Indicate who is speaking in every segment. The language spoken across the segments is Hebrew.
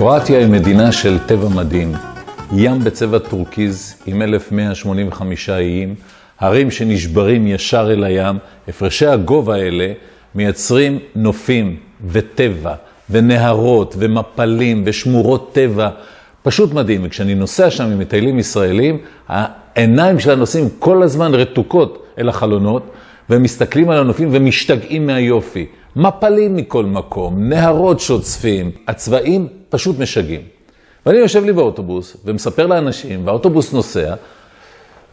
Speaker 1: קרואטיה היא מדינה של טבע מדהים. ים בצבע טורקיז עם 1185 איים, הרים שנשברים ישר אל הים, הפרשי הגובה האלה מייצרים נופים וטבע ונהרות ומפלים ושמורות טבע. פשוט מדהים, וכשאני נוסע שם עם מטיילים ישראלים, העיניים של הנוסעים כל הזמן רתוקות אל החלונות, והם מסתכלים על הנופים ומשתגעים מהיופי. מפלים מכל מקום, נהרות שוצפים, הצבעים פשוט משגעים. ואני יושב לי באוטובוס ומספר לאנשים, והאוטובוס נוסע,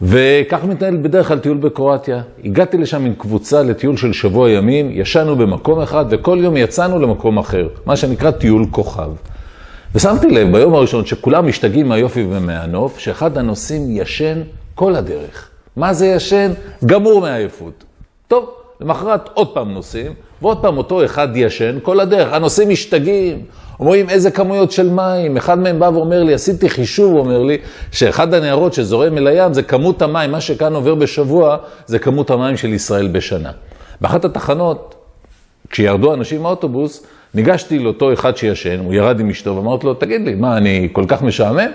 Speaker 1: וכך מתנהל בדרך כלל טיול בקרואטיה. הגעתי לשם עם קבוצה לטיול של שבוע ימים, ישנו במקום אחד וכל יום יצאנו למקום אחר, מה שנקרא טיול כוכב. ושמתי לב ביום הראשון שכולם משתגעים מהיופי ומהנוף, שאחד הנוסעים ישן כל הדרך. מה זה ישן? גמור מהעייפות. טוב, למחרת עוד פעם נוסעים, ועוד פעם אותו אחד ישן כל הדרך. הנוסעים משתגעים, אומרים איזה כמויות של מים. אחד מהם בא ואומר לי, עשיתי חישוב, אומר לי, שאחד הנהרות שזורם אל הים זה כמות המים, מה שכאן עובר בשבוע זה כמות המים של ישראל בשנה. באחת התחנות, כשירדו אנשים מהאוטובוס, ניגשתי לאותו אחד שישן, הוא ירד עם אשתו ואמרת לו, תגיד לי, מה, אני כל כך משעמם?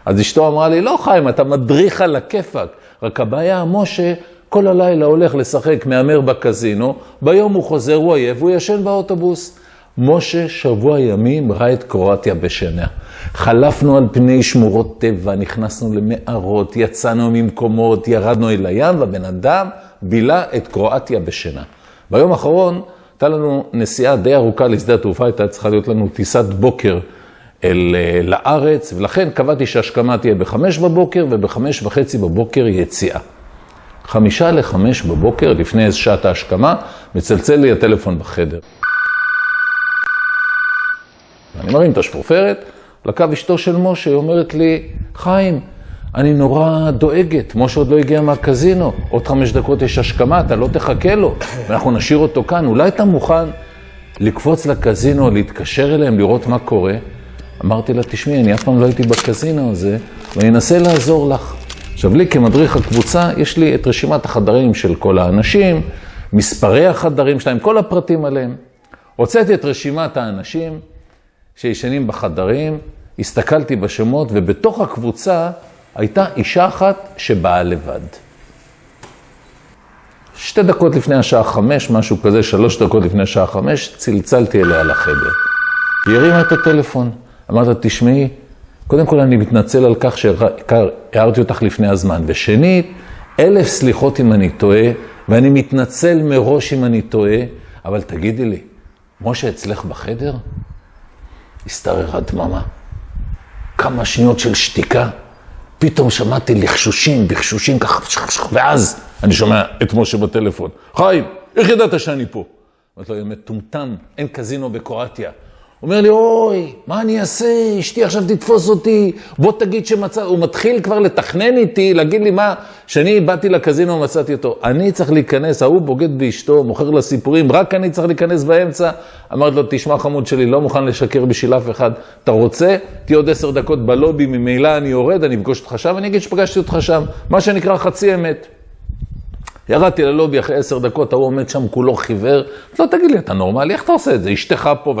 Speaker 1: אז אשתו אמרה לי, לא חיים, אתה מדריך על הכיפק. רק הבעיה, משה כל הלילה הולך לשחק, מאמר בקזינו, ביום הוא חוזר, הוא עייף, הוא ישן באוטובוס. משה שבוע ימים ראה את קרואטיה בשנה. חלפנו על פני שמורות טבע, נכנסנו למערות, יצאנו ממקומות, ירדנו אל הים, והבן אדם בילה את קרואטיה בשנה. ביום האחרון, הייתה לנו נסיעה די ארוכה לשדה התעופה, הייתה צריכה להיות לנו טיסת בוקר לארץ, ולכן קבעתי שהשכמה תהיה ב-5 בבוקר, וב-5:30 בבוקר יציאה. 4:55 בבוקר, לפני שעת ההשכמה, מצלצל לי הטלפון בחדר. אני מרים את השפופרת, לקו אשתו של משה, היא אומרת לי, חיים, אני נורא דואגת, משה עוד לא הגיע מהקזינו, עוד 5 דקות יש השכמה, אתה לא תחכה לו, ואנחנו נשאיר אותו כאן, אולי אתה מוכן לקפוץ לקזינו, להתקשר אליהם, לראות מה קורה? אמרתי לה, תשמעי, אני אף פעם לא הייתי בקזינו הזה, ואני אנסה לעזור לך. עכשיו לי כמדריך הקבוצה, יש לי את רשימת החדרים של כל האנשים, מספרי החדרים שלהם, כל הפרטים עליהם. הוצאתי את רשימת האנשים שישנים בחדרים, הסתכלתי בשמות, ובתוך הקבוצה הייתה אישה אחת שבאה לבד. 2 דקות לפני השעה 5, משהו כזה, 3 דקות לפני השעה 5, צלצלתי אליה לחדר. היא הרימה את הטלפון. אמרת, תשמעי, קודם כל אני מתנצל על כך שהערתי אותך לפני הזמן. ושנית, 1000 סליחות אם אני טועה, ואני מתנצל מראש אם אני טועה, אבל תגידי לי, משה אצלך בחדר? הסתררה דממה. כמה שניות של שתיקה, פתאום שמעתי לחשושים ככה, ואז אני שומע את משה בטלפון. חיים, איך ידעת שאני פה? אמרת לו, מטומטם, אין קזינו בקרואטיה. הוא אומר לי, אוי, מה אני אעשה? אשתי עכשיו תתפוס אותי, בוא תגיד שמצא, הוא מתחיל כבר לתכנן איתי, להגיד לי מה, שאני באתי לקזינו ומצאתי אותו. אני צריך להיכנס, ההוא בוגד באשתו, מוכר לה סיפורים, רק אני צריך להיכנס באמצע. אמרתי לו, תשמע חמוד שלי, לא מוכן לשקר בשביל אף אחד. אתה רוצה? תהיה עוד 10 דקות בלובי, ממילא אני יורד, אני אפגוש אותך שם, אני אגיד שפגשתי אותך שם. מה שנקרא חצי אמת. ירדתי ללובי אחרי 10 דקות, הוא עומד שם כולו חיוור. לא, תגיד לי, אתה נורמלי? איך אתה עושה את זה? אשתך פה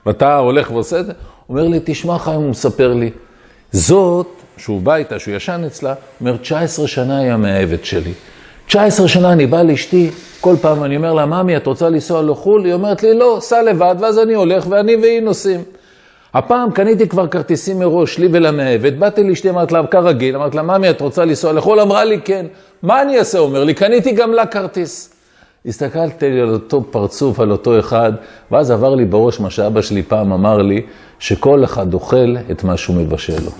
Speaker 1: ואתה הולך ועושה את זה? הוא אומר לי, תשמע חיים, הוא מספר לי. זאת, שהוא בא איתה, שהוא ישן אצלה, אומר, 19 שנה היא המאהבת שלי. 19 שנה אני בא לאשתי, כל פעם אני אומר לה, ממי, את רוצה לנסוע לחול? היא אומרת לי, לא, סע לבד, ואז אני הולך ואני והיא נוסעים. הפעם קניתי כבר כרטיסים מראש, לי ולמאהבת, באתי לאשתי, אמרת לה, כרגיל, אמרת לה, ממי, את רוצה לנסוע לחול? אמרה לי, כן. מה אני אעשה? אומר לי, קניתי גם לה כרטיס. הסתכלתי על אותו פרצוף, על אותו אחד, ואז עבר לי בראש מה שאבא שלי פעם אמר לי, שכל אחד אוכל את מה שהוא מבשל לו.